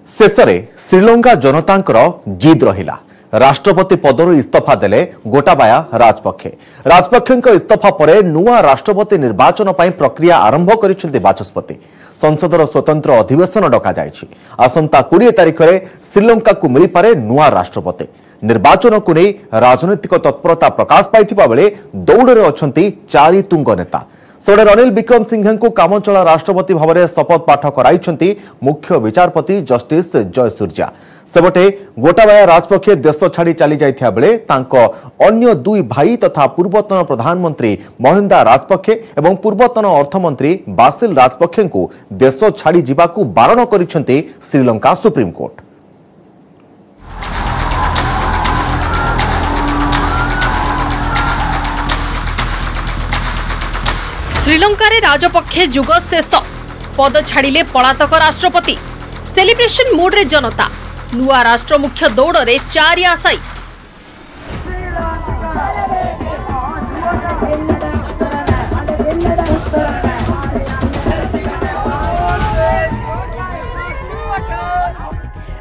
शेष में श्रीलंका जनतांकर जिद रहिला। राष्ट्रपति पदर इस्तीफा देले गोटाबाया राजपक्षे इस्तीफा पर नुआ राष्ट्रपति निर्वाचन पर प्रक्रिया आरंभ करिसेंति बाचस्पति। संसदर स्वतंत्र अधिवेशन डका जायछि। आसंता 20 तारिख में श्रीलंका को मिल पारे नुआ राष्ट्रपति। निर्वाचन को नहीं राजनैतिक तत्परता प्रकाश पाइथिबा बेले दौड़े अछंती 4 तुंग नेता। सेबडे रनिल विक्रमसिंघे को कामचला राष्ट्रपति भाव में शपथ पाठ कराइछंती मुख्य विचारपति जस्टिस जयसूर्या। सेबटे गोटाबाया राजपक्षे देश छाड़ी चली जाइथिया बेले तांको अन्य 2 भाई तथा पूर्वतन प्रधानमंत्री महिंदा राजपक्षे एवं पूर्वतन अर्थमंत्री बासिल राजपक्षे को देश छाड़ी जिबाकू बारण करिछंती श्रीलंका सुप्रीम कोर्ट। श्रीलंका रे राजपक्षे जुग शेष पद छाड़िले पलातक राष्ट्रपति। सेलिब्रेशन मूड रे जनता। नुआ राष्ट्र मुख्य दौड़ रे 4 आशायी।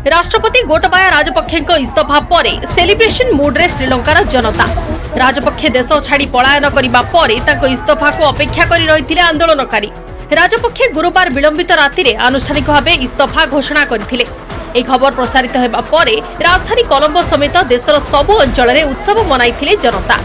राष्ट्रपति गोटाबाया राजपक्षे इस्तीफा पर सेलिब्रेशन मूड रे श्रीलंकार जनता। राजपक्षे देश छाड़ी पलायन करबा परे ताको इस्तीफा को अपेक्षा करि रहिथिले आंदोलनकारी। राजपक्षे गुरुवार विलंबित राति रे आनुष्ठानिक भाव इस्तीफा घोषणा करथिले। ए खबर प्रसारित हेबा परे राजधानी कोलंबो समेत देशर सबु अंचल रे उत्सव मनाइथिले जनता।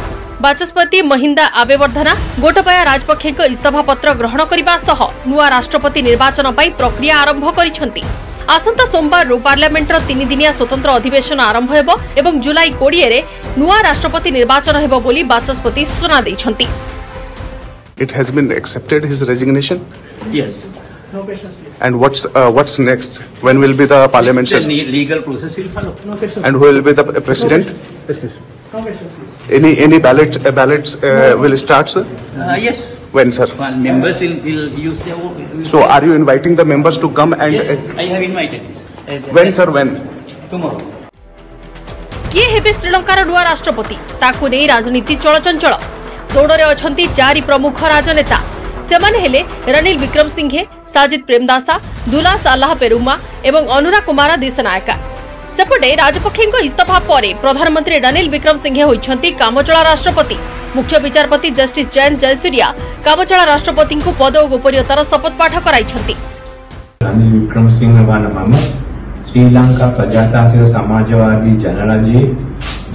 बाचस्पति महिंदा आबेवर्धना गोटाबाया राजपक्षे इस्तीफा पत्र ग्रहण करबा सह नुआ राष्ट्रपति निर्वाचन पई प्रक्रिया आरंभ करिसंती। आसंता सोमवार पार्लियामेंटर 3 दिनिया स्वतंत्र अधिवेशन आरंभ हेबो एवं जुलाई 20 रे नुआ राष्ट्रपति निर्वाचन हेबो बोली बाचस्पति सूचना दैछंती। It has been accepted his resignation? Yes. And what's next? When will be the parliament session? The legal process will follow. And who will be the president? Any ballots will start, sir? Yes. When, sir? Well, members will use their own. So are you inviting the members to come and? Yes, I have invited. When, sir? When? Tomorrow. किए हेबे श्रीलंकार नुआ राष्ट्रपति ताकू नै राजनीति चलचंचल। दौड़े अछंती 4 प्रमुख राजनेता। सेमाने हेले रनिल विक्रमसिंघे, साजिद प्रेमदासा, दुलास अल्लाह पेरुमा एवं अनुरा कुमार दिसनायका। सेपटे राजपक्षेको इस्तीफा परे प्रधानमंत्री रनिल विक्रमसिंघे होइछंती कामचला राष्ट्रपति। मुख्य विचारपति जस्टिस जयसूर्या कामचला राष्ट्रपति को पद और गोपनीयतार शपथ पाठ कराइछंती। रनिल विक्रमसिंघे वानमम श्रीलंका प्रजातांत्रिक समाजवादी जनराज्य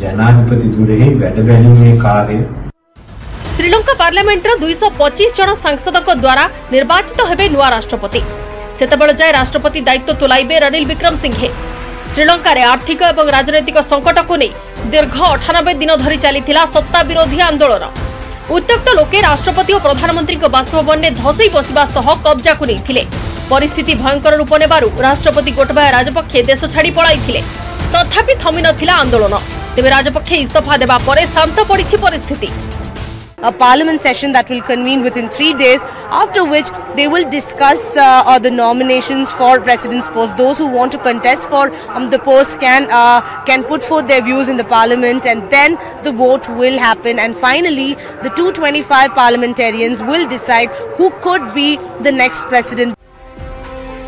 जनाधिपति दुरे गडबेलिंगे कार्य। श्रीलंका पार्लियामेंट 225 जन सांसद द्वारा निर्वाचित हेबे नुआ राष्ट्रपति। सेतबेल जाय राष्ट्रपति दायित्व तुलाइबे रनिल विक्रमसिंघे। श्रीलंका रे आर्थिक एवं राजनैतिक संकट को नहीं दीर्घ 98 दिन धरी चलीथिला सत्ता विरोधी आंदोलन। उत्त्यक्त लोके राष्ट्रपति और प्रधानमंत्री बासभवन ने धसई बसिबा सह कब्जा को नहीं। परिस्थिति भयंकर रूप नेबारु राष्ट्रपति गोटाबाया राजपक्षे देश छाड़ी पळाइथिले। तथापि थमी नथिला आंदोलन। तेबे राजपक्षे इस्तीफा देबा परे शांत पड़िछि परिस्थिति। A parliament session that will convene within 3 days, after which they will discuss the nominations for president's post. Those who want to contest for the post can put forth their views in the parliament, and then the vote will happen. And finally, the 225 parliamentarians will decide who could be the next president.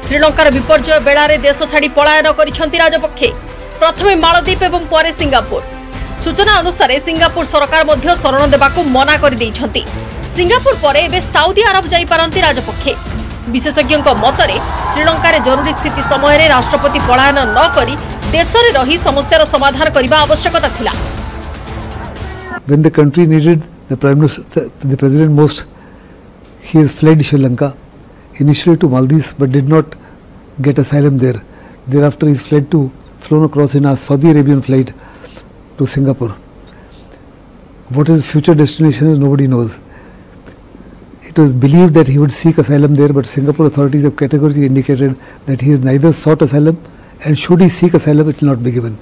श्रीलंकार विपर्जय बेलारे देश छाड़ी पलायन करिसंती राजपक्षे। प्रथमे मालदीप एवं परे Singapore. सूचना अनुसार Singapore सरकार मध्य शरण देबाकू मना कर दैछंती। सिंगापुर परे एबे सऊदी अरब जाई पारंती राजपक्षे। विशेषज्ञों मतरे श्रीलंका रे जरूरी स्थिति समय रे राष्ट्रपति पलायन न करी देश रे रही समस्यार समाधान करबा आवश्यकता थिला। When the country needed the president most, he has fled Sri Lanka, initially to Maldives, but did not get asylum there. Thereafter, he fled flown across in a Saudi Arabian flight to Singapore. What his future destination is, nobody knows. It was believed that he would seek asylum there, but Singapore authorities have categorically indicated that he has neither sought asylum, and should he seek asylum, it will not be given.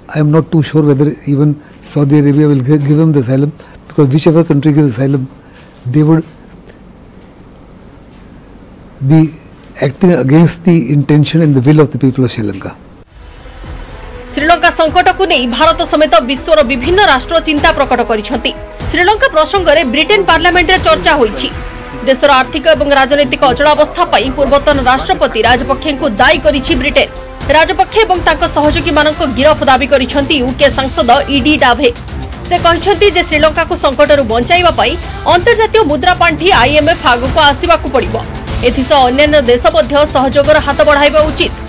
I am not too sure whether even Saudi Arabia will give him the asylum, because whichever country gives asylum, they would be acting against the intention and the will of the people of Sri Lanka. Sri Lanka संकट को नहीं भारत समेत विश्वर विभिन्न राष्ट्र चिंता प्रकट करिसंती। श्रीलंका प्रसंग में ब्रिटेन पार्लियामेंट रे चर्चा होईछि। देशर आर्थिक और राजनैतिक अचलावस्था पूर्वतन राष्ट्रपति राजपक्षे को दायी करिछि ब्रिटेन। राजपक्षे एवं तांको सहयोगी मानक गिरफ दाबी करिसेंती यूके सांसद ईडी डाभे। से कहते जे श्रीलंका को संकटरू बंचाइबा पई अंतर्जातीय मुद्रा पांठी IMF आगको आसिबाकू पड़िबो। एथिसह अन्य देश मध्य सहयोगर हाथ बढ़ाइबा उचित।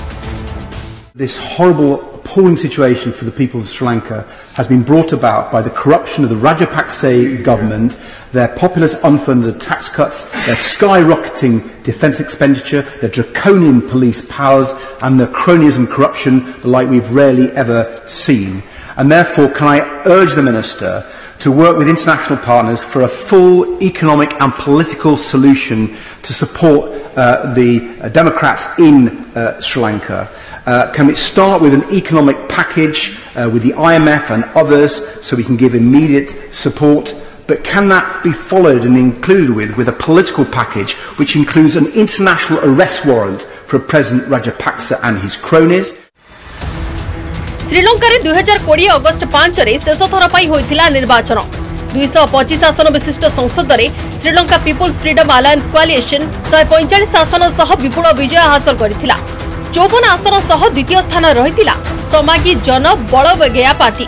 This horrible, appalling situation for the people of Sri Lanka has been brought about by the corruption of the Rajapaksa government, their populist unfunded tax cuts, their skyrocketing defence expenditure, their draconian police powers and the cronyism corruption like we've rarely ever seen. And therefore, can I urge the Minister to work with international partners for a full economic and political solution to support the Democrats in Sri Lanka. Can we start with an economic package with the IMF and others so we can give immediate support? But can that be followed and included with a political package which includes an international arrest warrant for President Rajapaksa and his cronies? Sri Lanka रे 2020 अगस्त 5 रे शेष थर पाई होइथिला निर्वाचन। 225 आसन विशिष्ट संसद रे Sri Lanka People's Freedom Alliance coalition 145 आसन सह विपुल विजय हासिल करथिला। 54 आसन सह द्वितीय स्थान रहिथिला समागी जन बलबगेया पार्टी।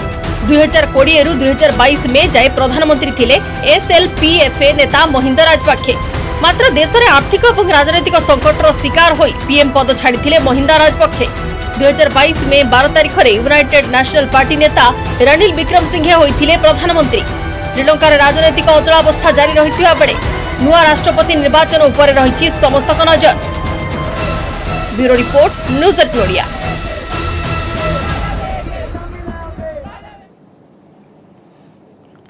2020 रु 2022 में जाय प्रधानमंत्री थिले SLPFA नेता महिंदा राजपक्षे। मात्र देश रे आर्थिक और राजनीतिक संकटर शिकार होई पीएम पद छाड़िथिले महिंदा राजपक्षे। 2022 में 12 तारिख रे यूनाइटेड नेशनल पार्टी नेता रनिल विक्रमसिंघे होइथिले प्रधानमंत्री। श्रीलंका रे राजनीतिक अचलावस्था जारी रहिथिबा बेले नुआ राष्ट्रपति निर्वाचन उपरे रहिछि समस्त नजर। Bureau report news eight Odia.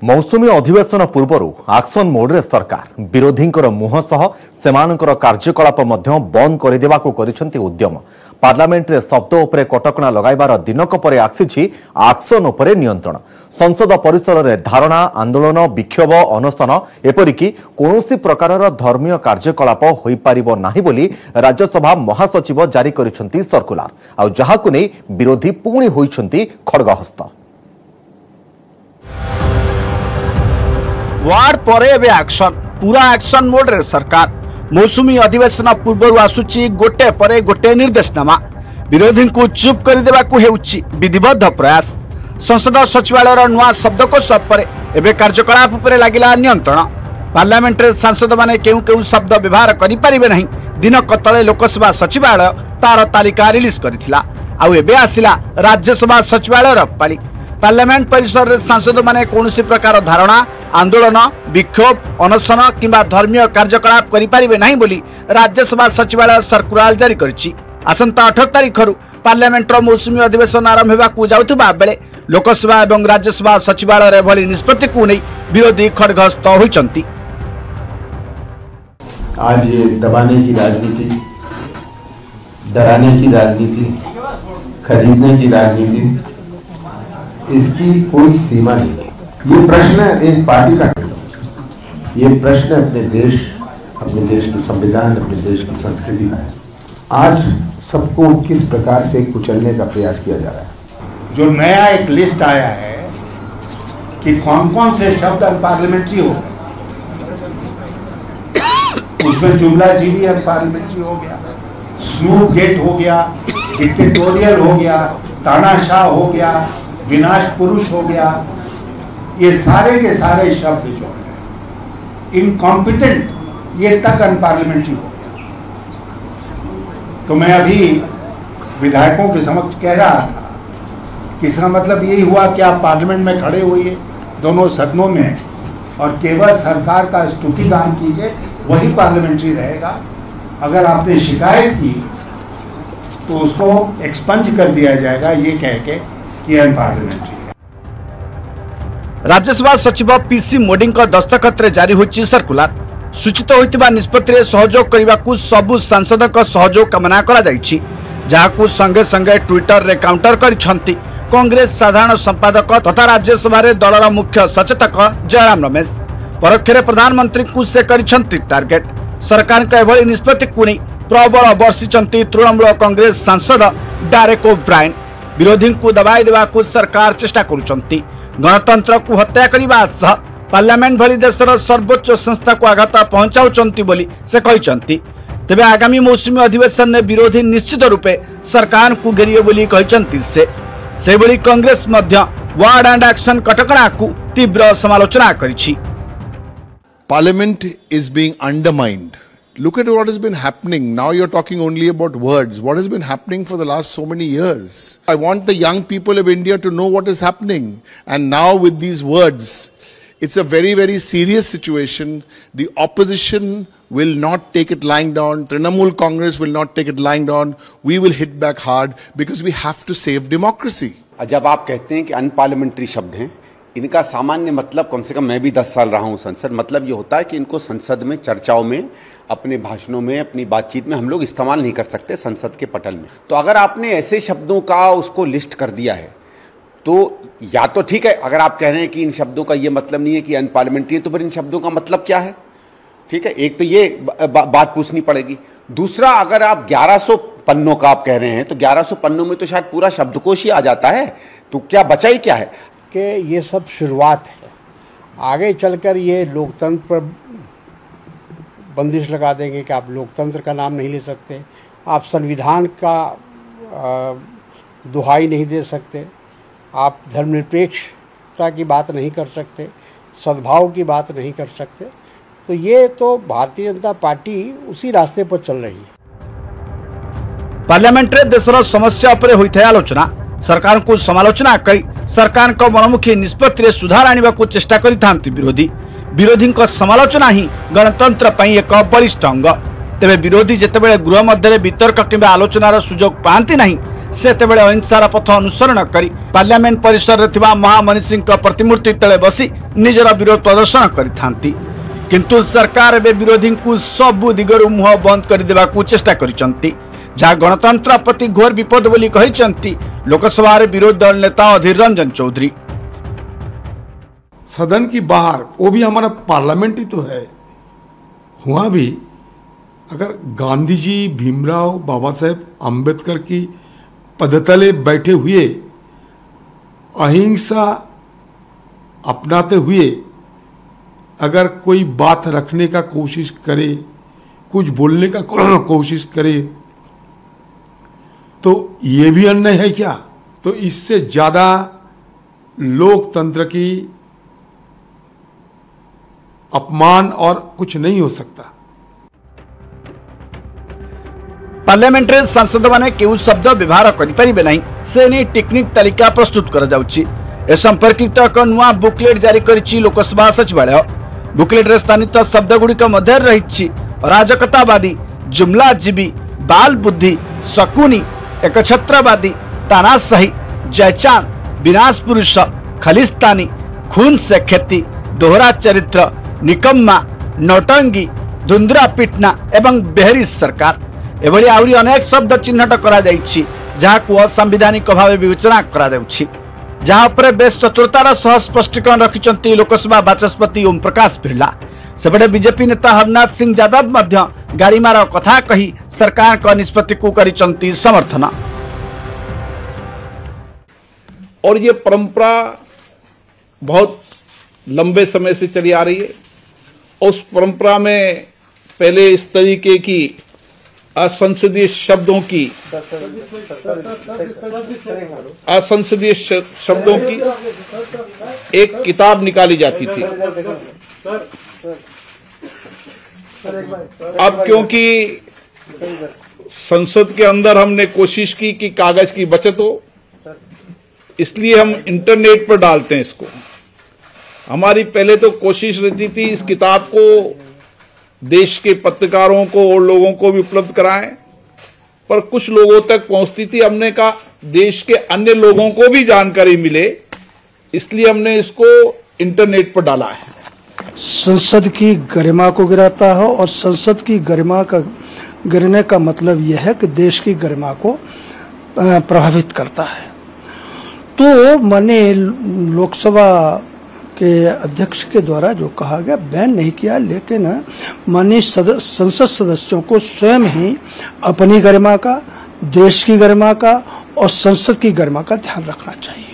मौसुमी अधिवेशन पूर्व एक्शन मोड्रे सरकार विरोधी मुह सह सेमानकर कार्यकलाप बंद करदेवाक उद्यम। पार्लियामेंट रे शब्द उपरे कटकणा लगाइबार दिनक परे आसीछि एक्शन उपरे नियंत्रण। संसद परिसर रे धारणा आंदोलन विक्षोभ अनशन एपरिकी कोनोसी प्रकारर धर्मीय कार्यकलाप होई पारिबो नाही बोली राज्यसभा महासचिव जारी करिसेंती सर्कुलर। आ जहाकु नै विरोधी पुणी होइछंती खड़गहस्त। वार्ड परे एबे एक्शन पूरा एक्शन मोड रे सरकार। मौसुमी अधिवेशन पूर्व आसुची गोटे परे गोटे निर्देशनामा। विरोधी को चुप करदेवाकू हेउची विधिबद्ध प्रयास। संसद सचिवालय नुआ शब्दकोश पर एबे कार्यकलाप उपरे लागिला नियंत्रण। पार्लियामेंट रे सांसद माने केउ केउ शब्द व्यवहार करि परिबे नहीं दिनक तळे लोकसभा सचिवालय तार तालिका रिलीज करिथिला। आ एबे आसिला राज्यसभा सचिवालय पाली। पार्लियामेंट परिसर रे सांसद माने कोनोसी प्रकार धारणा आंदोलन विक्षोभ अनशन किंबा धर्मीय कार्यकलाप करि परिबे नहीं बोली राज्यसभा सचिवालय सर्कुलर जारी करछि। आसंता 18 तारिख रु पार्लियामेंट रो मौसुमी अधिवेशन आरंभ हेबाकू जाउतबा बेले लोकसभा एवं राज्यसभा सचिवालय रे भली निष्पत्ति को नै विरोधी खड़गहस्त होइचंती। आज ये दबाने की राजनीति, डराने की राजनीति, खरीदने की राजनीति, इसकी कोई सीमा नहीं है। ये प्रश्न एक पार्टी का नहीं, ये प्रश्न अपने देश के संविधान, अपने देश की संस्कृति का है। आज सबको किस प्रकार से कुचलने का प्रयास किया जा रहा है। जो नया एक लिस्ट आया है कि कौन कौन से शब्द अनपार्लियामेंट्री हो गए, उसमें जुमला जी भी अनपार्लियामेंट्री हो गया, स्नूप गेट हो गया, डिक्टेटोरियल हो गया, तानाशाह हो गया, विनाश पुरुष हो गया। ये सारे के सारे शब्द जो है इनकॉम्पिटेंट, ये तक अनपार्लियामेंट्री हो गया। तो मैं अभी विधायकों के समक्ष कह रहा था कि इसका मतलब यही हुआ कि आप पार्लियामेंट में खड़े होइए दोनों सदनों में और केवल सरकार का स्तुति गान कीजिए, वही पार्लियामेंट्री रहेगा। अगर आपने शिकायत की तो उसको एक्सपंज कर दिया जाएगा, ये कह के कि अनपार्लियामेंट्री। राज्यसभा सचिव पीसी मोदी दस्तखत रे जारी होची सर्कुलर। सूचित होइतिबा निष्पत्ति रे सहयोग करबाकू सबु सांसदक सहयोग कामना करा जायछि, जाहाकू संगे संगे ट्विटर रे काउंटर करिसंती कांग्रेस साधारण संपादक तथा राज्यसभा रे दलर मुख्य सचेतक जयराम रमेश। परोक्षरे प्रधानमंत्री को से करिसंती टार्गेट। सरकार का एभली निष्पत्ति को नै प्रबल बर्षिसंती तृणमूल कांग्रेस सांसद डारेक ओब्रायन। विरोधी को दबाई देवाकू सरकार चेष्टा करुचंती। गणतंत्र को हत्या करने सह पार्लियामेंट भली देशर सर्वोच्च संस्था को आघात पहुंचाउचंती बोली से कहिसंती। तेबे आगामी मौसुमी अधिवेशन में विरोधी निश्चित रूपे सरकार को घेरिए बोली कहचंती से बड़ी कांग्रेस मध्य वार्ड एंड एक्शन कटकणा को तीव्र समालोचना करिछि। Parliament is being undermined. Look at what has been happening. Now you're talking only about words. What has been happening for the last so many years? I want the young people of India to know what is happening. And now with these words, it's a very, very serious situation. The opposition will not take it lying down. Trinamool Congress will not take it lying down. We will hit back hard because we have to save democracy. जब आप कहते हैं कि unparliamentary शब्द हैं, इनका सामान्य मतलब, कम से कम मैं भी 10 साल रहा हूं संसद, मतलब ये होता है कि इनको संसद में चर्चाओं में, अपने भाषणों में, अपनी बातचीत में हम लोग इस्तेमाल नहीं कर सकते संसद के पटल में। तो अगर आपने ऐसे शब्दों का उसको लिस्ट कर दिया है तो या तो ठीक है, अगर आप कह रहे हैं कि इन शब्दों का ये मतलब नहीं है कि अनपार्लियामेंट्री है, तो फिर इन शब्दों का मतलब क्या है? ठीक है, एक तो ये बात पूछनी पड़ेगी। दूसरा, अगर आप 1100 पन्नों का आप कह रहे हैं तो 1100 पन्नों में तो शायद पूरा शब्दकोश ही आ जाता है, तो क्या बचा ही क्या है? कि ये सब शुरुआत है, आगे चलकर ये लोकतंत्र पर बंदिश लगा देंगे कि आप लोकतंत्र का नाम नहीं ले सकते, आप संविधान का दुहाई नहीं दे सकते, आप धर्मनिरपेक्षता की बात नहीं कर सकते, सद्भाव की बात नहीं कर सकते। तो ये तो भारतीय जनता पार्टी उसी रास्ते पर चल रही है। पार्लियामेंट रे देशर समस्या उपरे होइथे आलोचना, सरकार को समालोचना करी सरकार को मनमुखी निष्पत्ति सुधार आने को चेष्टा करिथांती विरोधी समालोचना ही गणतंत्र पई एक बलिष्ठ अंग। तेबे विरोधी जेतेबेले गृह मध्य वितर्क किंबा आलोचनार सुजोग पाती नहीं, सेतेबेले अहिंसार पथ अनुसरण करी पार्लियामेंट परिसर रे थिबा महामनीषी प्रतिमूर्ति तले बसी निजर विरोध प्रदर्शन करिथांती। किंतु सरकार एबे विरोधी को सब दिगरु मुह बंद कर देबा को चेष्टा करिसंती, जहाँ गणतंत्र प्रति घोर विपद बोली कहिसंती लोकसभा रे विरोधी दल नेता अधीर रंजन चौधरी। सदन की बाहर, वो भी हमारा पार्लियामेंट ही तो है, हुआ भी अगर गांधी जी, भीमराव, बाबा साहेब अम्बेडकर की पदतले बैठे हुए अहिंसा अपनाते हुए अगर कोई बात रखने का कोशिश करे, कुछ बोलने का कोशिश करे, तो ये भी अन्याय है क्या? तो इससे ज्यादा लोकतंत्र की अपमान और कुछ नहीं हो सकता। पार्लियामेंट रे सांसद माने केउ शब्द व्यवहार करि परिबे नहीं, से नै टेक्निक तालिका प्रस्तुत कर जाउची। ए संपर्कित एक नुआ बुकलेट जारी करिछि लोकसभा सचिवालय। बुकलेट रे स्थानित शब्द गुड़िक मध्य रहिछि अराजकतावादी, जुमलाजीवी, बाल बुद्धि, शकुनी, एकछत्रवादी, तानाशाही, जयचांद, विनाश पुरुष, खालिस्तानी, खून से खेती, दोहरा चरित्र, निकम्मा, नौटंगी, धुंधरा पिटना एवं बेहरी सरकार एभली आउरी अनेक शब्द चिन्हट करा जाइछि, जहां असंवैधानिक भाव विवेचना करा जाउछि, जहां पर बेस चतुरतार सह स्पष्टीकरण रखिचंती लोकसभा बाचस्पति ओम प्रकाश बिरला। सेबडे बीजेपी नेता हरनाथ सिंह यादव मध्य गाड़ीमार कथा कही सरकार का निष्पत्ति को करिचंती समर्थन। और ये परंपरा बहुत लंबे समय से चली आ रही है। उस परंपरा में पहले इस तरीके की असंसदीय शब्दों की एक किताब निकाली जाती थी। अब क्योंकि संसद के अंदर हमने कोशिश की कि कागज की बचत हो, इसलिए हम इंटरनेट पर डालते हैं इसको। हमारी पहले तो कोशिश रहती थी इस किताब को देश के पत्रकारों को और लोगों को भी उपलब्ध कराएं, पर कुछ लोगों तक पहुंचती थी। हमने कहा देश के अन्य लोगों को भी जानकारी मिले, इसलिए हमने इसको इंटरनेट पर डाला है। संसद की गरिमा को गिराता है और संसद की गरिमा का गिरने का मतलब यह है कि देश की गरिमा को प्रभावित करता है। तो मैंने लोकसभा के अध्यक्ष के द्वारा जो कहा गया बैन नहीं किया, लेकिन माननीय संसद सदस्यों को स्वयं ही अपनी गरिमा का, देश की गरिमा का और संसद की गरिमा का ध्यान रखना चाहिए।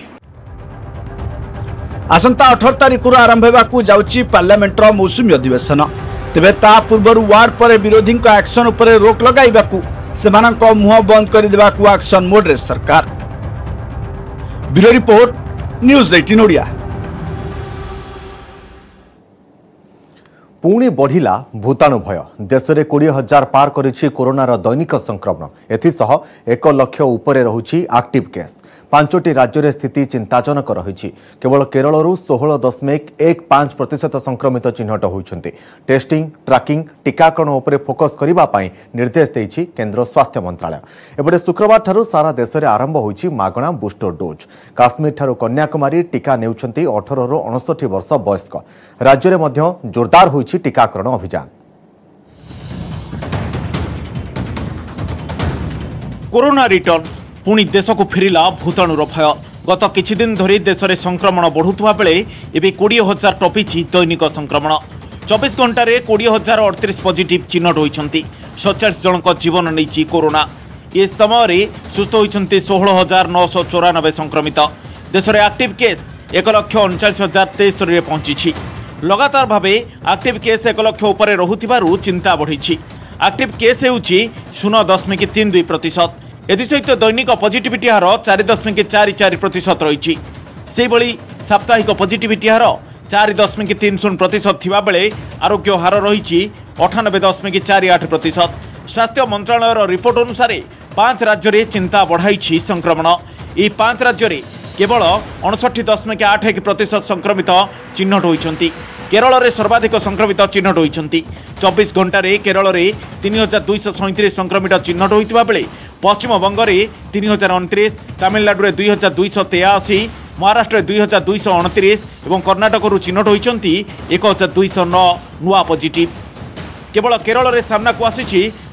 आसंता 18 तारिख आरंभ होगा जाउची पार्लियामेंटर मौसुमी अधिवेशन। तेबे ता पूर्व वार्ड पर विरोधी एक्शन उपर रोक लगाइबाकू सेमानक मुह बंद कर देबाकू एक्शन मोड रे सरकार। Bureau report news 18 Odia. पुणी बढ़िला भूताणु भय देश में 20,000 पार करिछि कोरोनार दैनिक संक्रमण एथिसह 1 लाख उपरे रहुछि एक्टिव केस। 5टी राज्य में स्थिति चिंताजनक रही। केवल केरल 16.15% संक्रमित चिन्हट होइछन्ति। टेस्टिंग ट्रैकिंग टीकाकरण उपर फोकस करने निर्देश देइछि केंद्र स्वास्थ्य मंत्रालय। एपटे शुक्रवार ठारू सारा देश में आरंभ होइछि मागणा बूस्टर डोज। काश्मीर ठारू कन्याकुमारी टीका नेउछन्ति 18 ରୁ 69 वर्ष वयस्क। राज्य में मध्य जोरदार होइछि टीकाकरण अभियान। कोरोना रिटर्न पुणी देश को फेरिला भूताणुर भय। गत किछि दिन धरी देश में संक्रमण बढ़ुवा बेले एबे 20,000 टपिछि दैनिक संक्रमण। 24 घंटा 20,038 पॉजिटिव चिन्हट होइछन्ति। 47 जनक जीवन नैछि कोरोना। ए समय सुस्थ होइछन्ति 16,994 संक्रमित। देश में एक्टिव केस 1,39,073 रे पहुंची। लगातार भावे एक्टिव केस 1 लाख उपरे रहुथिबारु चिंता बढ़ी। Active case हेउछि 0.32%। एसहित दैनिक पॉजिटिविटी हार 4.44% रही। से भली साप्ताहिक पॉजिटिविटी हार 4.30% थिबा बेले आरोग्य हार रही 98.48%। स्वास्थ्य मंत्रालय रिपोर्ट अनुसार 5 राज्य में चिंता बढ़ाई संक्रमण। ये 5 राज्य में केवल 59.81% संक्रमित चिन्हट होइछन्ति। केरल में सर्वाधिक संक्रमित चिन्हट होइछन्ति। 24 घंटा केरल में 3,237 संक्रमित चिन्हट होइतिबा बेले पश्चिम बंग में 3,029, तमिलनाडु में 2,283, महाराष्ट्र में 2,229 और कर्णाटक चिन्हट होइछन्ति 1,209 नुआ पॉजिटिव। केवल केरल में सामना को आसी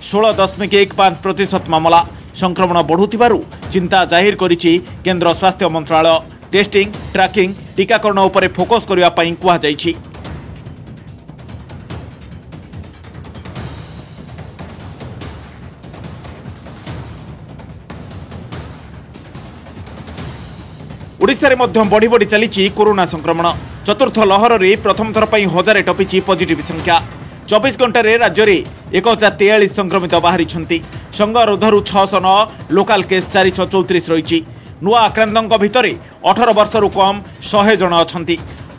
16.15% मामला। संक्रमण बढ़ुथिबारु चिंता जाहिर करिछि केंद्र स्वास्थ्य मंत्रालय। टेस्टिंग ट्रैकिंग टीकाकरण उपर फोकस करबा पई कुहा जाइछि। ओडिशा रे मध्य बढ़ी बढ़ी चली कोरोना संक्रमण। चतुर्थ लहर रे प्रथम थर पई 1000 टपिछि पॉजिटिव संख्या। 24 घंटा राज्य में 1,043 संक्रमित बाहरी। संगरोधरु 609, लोकाल केस 434 रही। नुआ आक्रांतों भितर 18 वर्ष कम 100 जन अच्छा।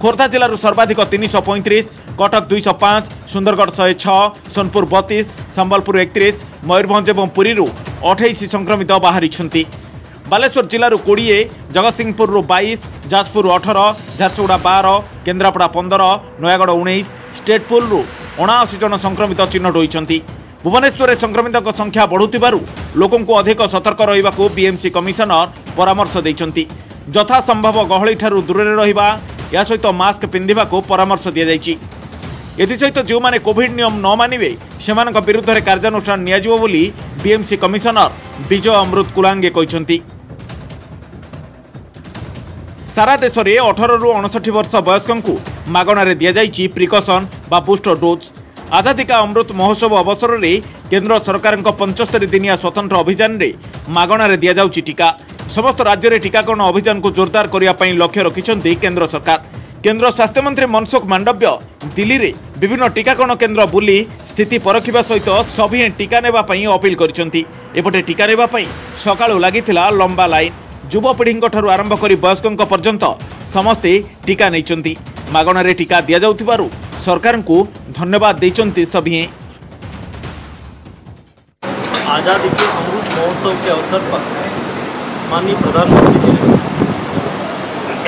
खोर्धा जिलूर सर्वाधिक 335, कटक 205, सुंदरगढ़ 106, सोनपुर 32, संबलपुर 31, मयूरभंज और पुरी 28 संक्रमित बाहरी। बालेश्वर जिलूर 20, जगतसिंहपुर 22, जाजपुर 18, झारसुगुड़ा 12, केन्द्रापड़ा 15, नयागढ़ 19, स्टेटपुर 79 जन संक्रमित चिन्हट होइछन्ति। भुवनेश्वर संक्रमित संख्या बढ़ुथिबारु लोकों को अधिक सतर्क रहिबाकू बीएमसी कमिशनर परामर्श दैछन्ति। यथा संभव गहली ठारू दूर रहिबा या सहित मास्क पिंधिबाकू परामर्श दिया जाइछि। एथिसहित जो माने कोविड नियम न मानिबे सेमानक विरुद्ध रे कार्यानुष्ठान नियाजिबो बोली बीएमसी कमिशनर विजय अमृत कुलांगे कहिसन्ति। सारा देश में 18 ରୁ 69 वर्ष वयस्कों मागणारे दिया जाइछि प्रिकॉशन बा बूस्टर डोज। आजादी का अमृत महोत्सव अवसर में केंद्र सरकार 75 दिनिया स्वतंत्र अभियान रे मागणारे दिया जाउछि टीका। समस्त राज्य में टीकाकरण अभियान को जोरदार करने पर लक्ष्य रखिछन्ति केंद्र सरकार। केंद्र स्वास्थ्य मंत्री मनसुख मांडव्य दिल्ली रे विभिन्न टीकाकरण केंद्र बुली स्थिति परखिबा सहित सभी टीका नेबा पई अपील करिसन्ति। एपटे टीका नेबा पई सकाळु लागिथिला लंबा लाइन। युवपीढ़ी ठारू आरंभ कर वयस्कों पर्यंत समस्ते टीका नहीं। मागणारे टीका दिया जाउथिबारु सरकार को धन्यवाद देइचन्ति सभी। आजादी के अमृत महोत्सव के अवसर पर माननीय प्रधानमंत्री जी ने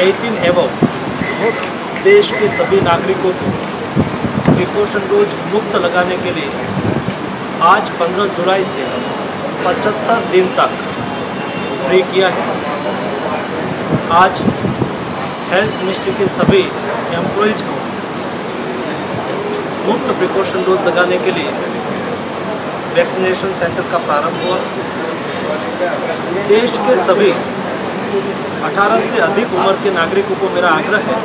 18 एवं देश के सभी नागरिकों को प्रिकॉशन डोज मुफ्त लगाने के लिए आज 15 जुलाई से 75 दिन तक फ्री किया है। आज हेल्थ मिनिस्ट्री के सभी एम्प्लॉइज़ को मुफ्त प्रिकॉशन डोज लगाने के लिए वैक्सीनेशन सेंटर का प्रारंभ हुआ। देश के सभी 18 से अधिक उम्र के नागरिकों को मेरा आग्रह है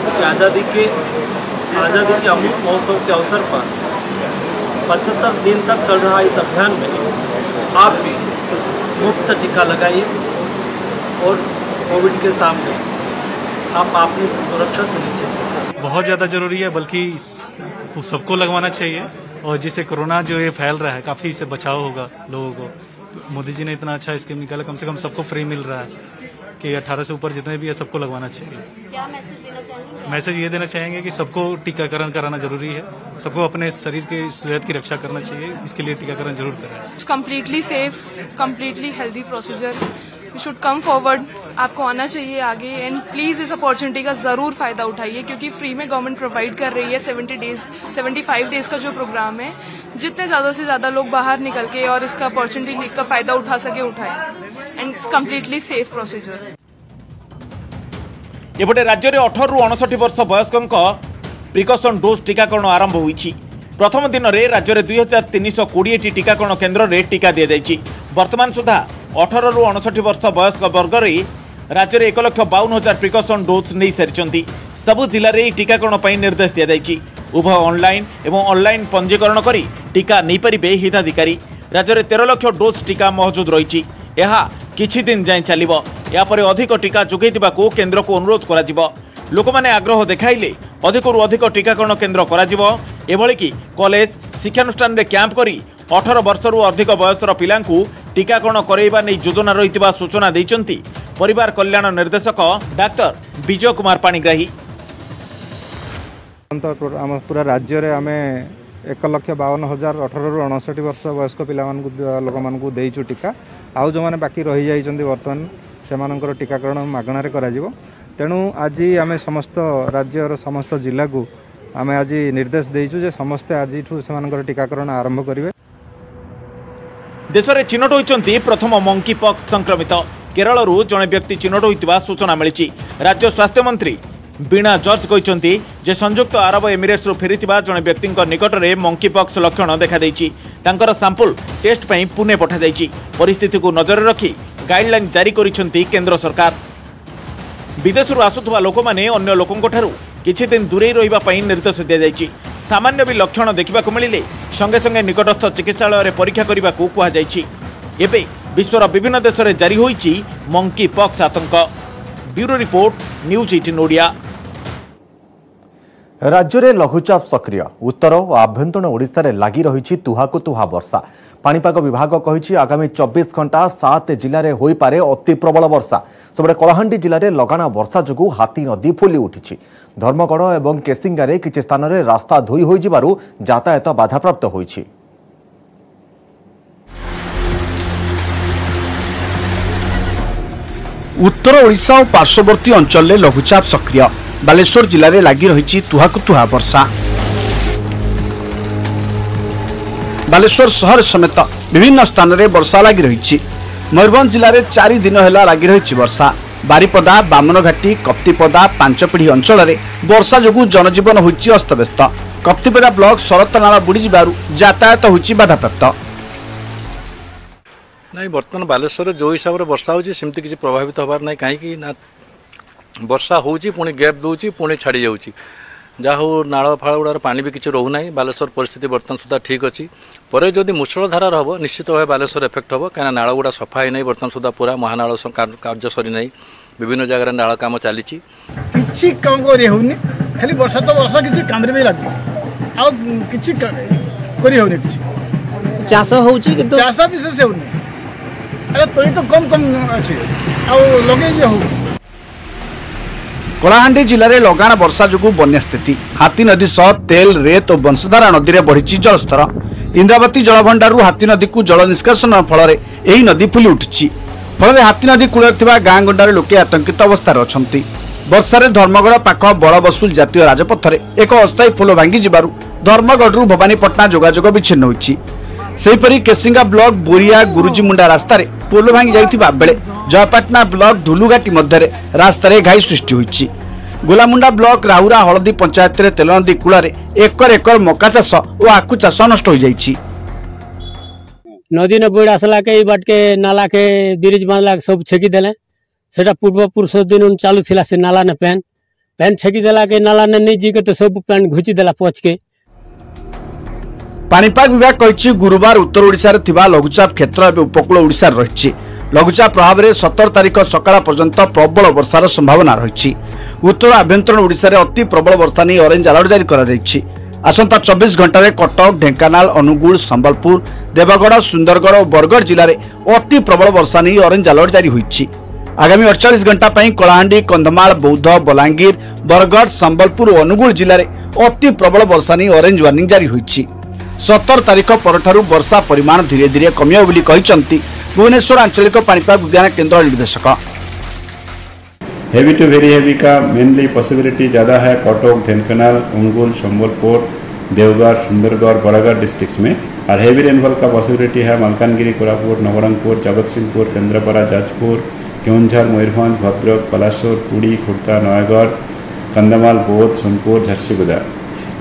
कि आज़ादी के अमृत महोत्सव के अवसर पर 75 दिन तक चल रहा इस अभियान में आप भी मुफ्त टीका लगाइए और कोविड के सामने आप अपनी सुरक्षा सुनिश्चित करें। बहुत ज़्यादा ज़रूरी है, बल्कि सबको लगवाना चाहिए। और जिससे कोरोना जो ये फैल रहा है काफ़ी इससे बचाव होगा लोगों को। मोदी जी ने इतना अच्छा स्कीम निकाला, कम से कम सबको फ्री मिल रहा है कि 18 से ऊपर जितने भी है सबको लगवाना चाहिए। क्या मैसेज देना चाहेंगे? मैसेज ये देना चाहेंगे कि सबको टीकाकरण कराना जरूरी है, सबको अपने शरीर की सेहत की रक्षा करना चाहिए, इसके लिए टीकाकरण जरूर करें। Completely safe, completely healthy procedure, you should come forward, आपको आना चाहिए आगे एंड प्लीज इस अपॉर्चुनिटी का जरूर फायदा उठाइए क्योंकि फ्री में गवर्नमेंट प्रोवाइड कर रही है 75 डेज का जो प्रोग्राम है। जितने ज्यादा से ज्यादा लोग बाहर निकल के और इसका अपॉर्चुनिटी का फायदा उठा सके उठाए and it's completely safe procedure. एपटे राज्य में 18 रु 59 वर्ष वयस्क प्रिकसन डोज टीकाकरण आरंभ होईछि। प्रथम दिन में राज्य में 2320 टीकाकरण केन्द्र में टीका दी जाइछि। वर्तमान सुधा 18 रु 59 वर्ष वयस्क वर्ग में राज्य में 1,52,000 प्रिकसन डोज नहीं सारी। सबु जिले में टीकाकरण पर निर्देश दि जाइछि। उभय ऑनलाइन एवं ऑनलाइन पंजीकरण करी टीका नहीं पारिबे हिताधिकारी। राज्य में 13 लाख डोज टीका मौजूद रही। यह किछि दिन जाए चलिबो। या परे अधिक टीका जोगाई देबाकू केन्द्र को अनुरोध करा। लोक माने आग्रह देखाइले अधिकरू अधिक टीकाकरण केन्द्र करा। एभली कि कॉलेज शिक्षानुष्ठान में कैंप करी 18 वर्षरू अधिक बयसर पिलांकू टीकाकरण कराइबा नै योजना रहितबा सूचना दैचंती परिवार कल्याण निर्देशक डाक्टर विजय कुमार पाणिग्राही। पूरा राज्य में आम 1,52,000 18 रु 59 वर्ष वयस्क पिला लोक मानकू देइछु टीका। आउ जो मैंने बाकी रही जाइछन्ती वर्तमान से टीकाकरण मागणार करा जिवो। तेणु आज आम समस्त राज्यर समस्त जिला को आम आज निर्देश देइछु जे समस्ते आज से टीकाकरण आरंभ करेंगे। देश में चिन्हट होइछन्ती प्रथम मंकी पॉक्स संक्रमित केरल जड़े व्यक्ति चिन्हट होइतिबा सूचना मिली। राज्य स्वास्थ्य मंत्री बीणा जॉर्ज कहते जे संयुक्त अरब एमिरेट्स फेरीथिबा जड़े व्यक्ति निकट में मंकी पॉक्स लक्षण देखा देइछि। तांकर सैंपल टेस्ट पई पुणे पठा जाइछि। परिस्थिति को नजर रखी गाइडलाइन जारी करिसेंती केंद्र सरकार। विदेशरू आसुथुवा लोक माने अन्य लोकंक ठारू किछि दिन दूरे रहिबा पई निर्देश दिया जाइछि। सामान्य भी लक्षण देखा मिले संगे संगे निकटस्थ चिकित्सालय में परीक्षा करने को कहुଯାଇଛି। एबे विश्वर विभिन्न देश में जारी होइछि मंकी पॉक्स आतंक। Bureau report news 18 Odia. राज्य में लघुचाप सक्रिय उत्तर और आभ्यंतरण ओडिशा रे लागी रही तुहाकु तुहा वर्षा। पाणीपाग विभाग कही आगामी 24 घंटा 7 जिले में हो पारे अति प्रबल वर्षा। सबरे कलाहांडी जिले में लगाना वर्षा जोगु हाथी नदी फुली उठी। धर्मगढ़ और केसिंगारे किछि स्थान में रास्ता धोई हो जिबारु यातायात बाधाप्राप्त होइछि। उत्तर ओडिशा और पार्श्ववर्ती अंचल में लघुचाप सक्रिय। बालेश्वर जिले में लगी रही तुहाकु तुहा वर्षा। बालेश्वर शहर समेत विभिन्न स्थान में वर्षा लगी रही। मयूरभंज जिले में 4 दिन है लगी रही वर्षा। बारिपदा बामनघाटी कप्तिपदा पांचपिढ़ी अंचल में वर्षा जोगु जनजीवन होइछि अस्तव्यस्त। कप्तिपदा ब्लॉक शरत नाला बुड़ी जिबारु यातायात होइछि बाधाप्राप्त। नहीं बर्तमान बालेश्वर जो हिसाब से वर्षा होची सेमती किसी प्रभावित होबार नहीं कहीं ना वर्षा होची पुणी गैप दूची पुणी छाड़ी जाऊँगी जहाँ हो नाड़ फाड़ गुड़ार पानी भी किसी रोना बालेश्वर परिस्थिति बर्तमान सुधा ठीक अच्छी पर जदि मूषलधारार हम निश्चित भाव बालेश्वर एफेक्ट हम कहीं नाड़ गुड़ा सफा ही नहीं बर्तमान सुधा पूरा महानाड़ कार्य सरी ना विभिन्न जगह नाड़ कम चली किसी कम खाली वर्षा तो वर्षा किसी काम भी लगे किसी चाष होची चाष विशेष होनी अरे तोड़ी तो कम कम अच्छे लगे हो। कलाहांडी जिले में लगाण वर्षा जोगु बन्या स्थिति। हाथी नदी सह तेल रेत और बंशधारा नदी में बढ़ी जलस्तर। इंद्रावती जलभंडारू हाथी नदी को जल निष्कासन फल यही नदी फुली उठी। फल हाथी नदी कूल गाँ गंडार लोके आतंकित अवस्था अच्छा। वर्षार धर्मगढ़ पाख बड़बसुल जातीय राजपथ में एक अस्थायी पोल भांगी जिबारु धर्मगढ़ भवानीपटना जोगाजोग विच्छिन्न होइछि। सेहीपरि केसिंगा ब्लॉक बोरिया गुरुजीमुंडा रास्तार पोल भांगी जाइथिबा बेले जयपाटना ब्लॉक ढुलुघाटी मध्य रास्तार घाई सृष्टि होइछि। गोलामुंडा ब्लॉक राहुरा हलदी पंचायत तेल नदी कूल एकर एकर मका चाष और आखु चाष नष्ट हो जाइछि। नदी ने बुड़ आसला के बाट के नाला के ब्रिज बांधला सब छेकी देले सेटा पूर्व पुरुष दिन चालू थिला से नाला ने पैन छेकी देला के नाला ने नहीं जी के तो सब पैन घुची देला पच के। पाणीपाग विभाग कहिछि गुरुवार उत्तर ओडिशा रे थिबा लघुचाप क्षेत्र उपकूल ओडिशा रहिछि। लघुचाप प्रभाव में 17 तारिख सकाळ पर्यंत प्रबल वर्षार संभावना रही। उत्तर आभ्यंतरण ओडिशा रे अति प्रबल वर्षा नहीं ऑरेंज अलर्ट जारी करा जायछि। आसंता 24 घंटा रे कटक, ढेंकानाल, अनुगुल, संबलपुर, देवगढ़, सुंदरगढ़ और बरगढ़ जिले में अति प्रबल वर्षा नहीं ऑरेंज अलर्ट जारी होइछि। आगामी 48 घंटा कलाहांडी, कंधमाल, बौद्ध, बलांगीर, बरगढ़, संबलपुर और अनुगुल जिले में अति प्रबल वर्षा नहीं ऑरेंज वार्निंग जारी होइछि। 17 तारिख परठारु वर्षा परिमाण धीरे धीरे कमियो बोली कहिसंती भुवनेश्वर आंचलिक पाणीपाग विज्ञान केन्द्र निर्देशक। हेवी टू वेरी हेवी का मेनली पॉसिबिलिटी ज़्यादा है कटक, ढेंकानाल, अनुगुल, संबलपुर, देवगढ़, सुंदरगढ़, बरागढ़ डिस्ट्रिक्ट्स में। और हेवी रेनफॉल का पॉसिबिलिटी है मलकानगिरी, कोरापुट, नवरंगपुर, जगतसिंहपुर, केन्द्रापड़ा, जाजपुर, केउंझर, मयूरभंज, भद्रक, पलाशुर, पुरी, खुर्दा, नयागढ़, कंधमाल, बौद्ध, सोनपुर, झर्सीगुड़ा।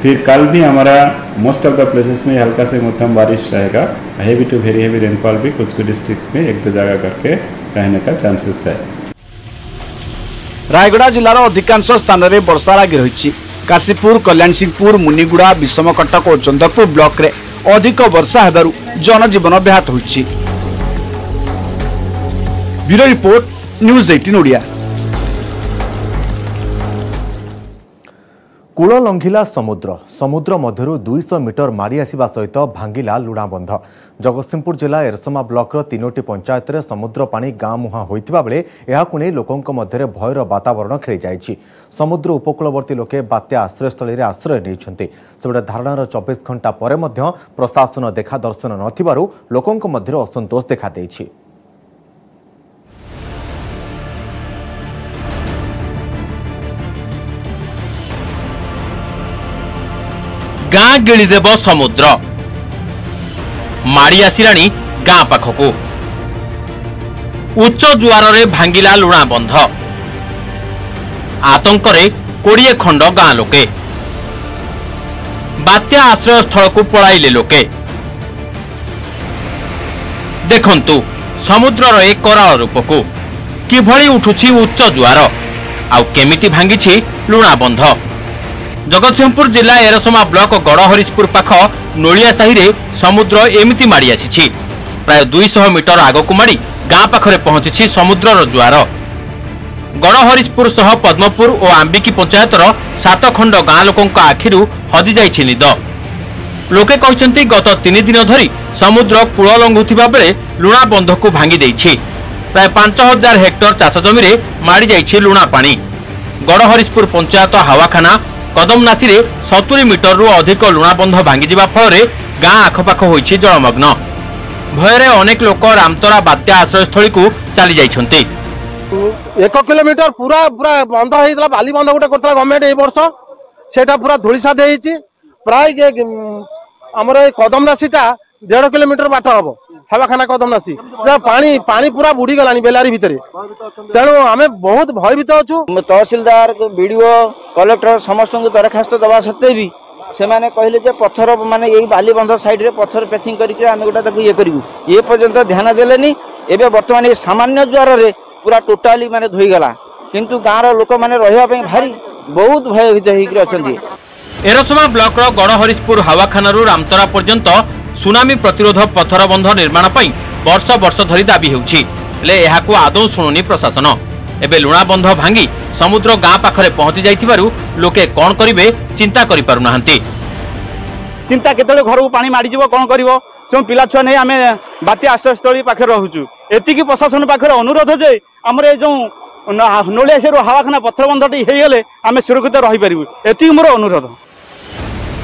फिर कल भी हमारा मोस्ट ऑफ द प्लेसेस में हल्का से मध्यम बारिश रहेगा। Heavy to very heavy rainfall भी कुछ डिस्ट्रिक्ट में 1-2 जगह करके रहने का चांसेस है। रायगड़ा जिलार अधिकांश स्थान में वर्षा लगी रही। काशीपुर, कल्याण सिंहपुर, मुनिगुड़ा, विषमकटक और चंद्रपुर ब्लॉक रे अधिक वर्षा हेबारु जनजीवन व्याहत होइछि। Bureau report, news 18 Odia. कूल लंघिला समुद्र मध्यरु 200 मीटर माड़ी आसिबा सहित भांगिला लुणाबंध। जगतसिंहपुर जिला एरसमा ब्लॉक 3टी पंचायत रे समुद्र पानी गाँ मुहां होइतिबा बेले एहाकु नै लोकंक मध्यरे भयर वातावरण खेली जाइछि। समुद्र उपकूलवर्ती लोके बात्या आश्रयस्थली रे आश्रय नेइछन्ति। सेबडे धारणार 24 घंटा परे मध्य प्रशासन देखा दर्शन नथिबारु लोकंक मध्यरे असंतोष देखा देइछि। गाँ गिलीदेव समुद्र माड़ी आसिलानी गाँ पाखकू। उच्च जुआर रे भांगिला लुणाबंध। आतंक रे 20 खंड गाँ लोके। बात्या आश्रय स्थल को पळाइले लोके। देखंतु समुद्रर ए कराल रूपकू किभଳି उठुछि उच्च जुआर आउ केमिति भांगिछि लुणाबंध। जगतसिंहपुर जिला एरसमा ब्लॉक गड़हरिशपुर पाख नोलिया साही रे समुद्र एमिति माड़ी आसीछि। प्राय 200 मीटर आगकू माड़ी गाँ पाखरे पहुंची समुद्रर जुआर। गड़हरिशपुर सह पद्मपुर और आंबिकी पंचायतर 7 खंड गाँ लोकों आखिरु हजि जाइछि निद। लोके कहते गत 3 दिन धरी समुद्र कूल लंघुथिबा बेले लुणा बंध को भांगी देइछि। प्राय 5000 हेक्टर चाष जमी रे माड़ी जाइछि लुणा पानी। गड़हरिशपुर पंचायत हावाखाना कदमनासी रे 70 मीटर रु अधिक लुणाबंध भांगी जिबा फल गाँ आखपाख होइछि जलमग्न। भୟରେ अनेक लोक रामतरा बात्या आश्रयस्थली को चली जाइछन्ति। 1 किलोमीटर पूरा पूरा बंध होइतला बाली बंध गोटे करतला गवर्नमेंट ए वर्ष सेटा पूरा धुलिसा देइछि। प्राय हमर कदमनासीटा 1.5 किलोमीटर बाट हबो हवाखाना कदमनासी पानी पानी पूरा बुड़ी गलानी बेलारी भितरे। तेणु आमे बहुत भयभीत अछु। तहसीलदार बीडीओ कलेक्टर समस्त दरखास्त दवा सत्ते भी से माने कहले जे पत्थर माने यही बाली बंध साइड रे पत्थर पेचिंग करके आमे गोटा ताकू ये करिवु ये पर्यंत ध्यान देलेनी। एबे वर्तमान ये सामान्य ज्वार रे पूरा टोटाली माने धोई गला किंतु गाँव लोक माने रहिबा पई भारी बहुत भयभीत होइकि अछन्ती। एरसमा ब्लॉक रो गड़हरिशपुर हावाखानारू रामतरा पर्यंत सुनामी प्रतिरोध पत्थर बंध निर्माण पई वर्ष वर्ष धरी दाबी हेउछि ले एहाकू आदौ शुणुनी प्रशासन। एबे लुणा बंध भांगी समुद्र गाँ पाखरे पहुंची जाइथिबारु लोके कोन करिवे चिंता करि पारु नाहंती। चिंता केतले घर को पानी माड़ी जीवो कोन करिवो से पिला छुआ नै आमे बात्या आश्रयस्थली पाखे रहूछु। एतिकी प्रशासन पाखे अनुरोध जे हमर ए जो नोलिया सेरो हावाखाना पत्थर बंधटी हे गेले आमे सुरक्षित रहि परिबु एतिकी मोर अनुरोध।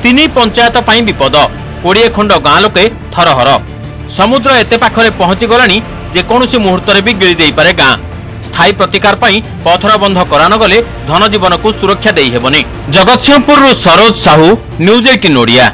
3 पंचायत पई विपद 20 खंड गाँ लोके थरहर। समुद्र एते पाखरे पहुंची गलानी जे कोनोसी मुहूर्त रे भी गिळी देई पारे गाँ। स्थायी प्रतिकार पई पत्थर बंध करान गले धन जीवन को सुरक्षा देई हेबनी। जगतसिंहपुर सरोज साहू, न्यूज 18 ओडिया।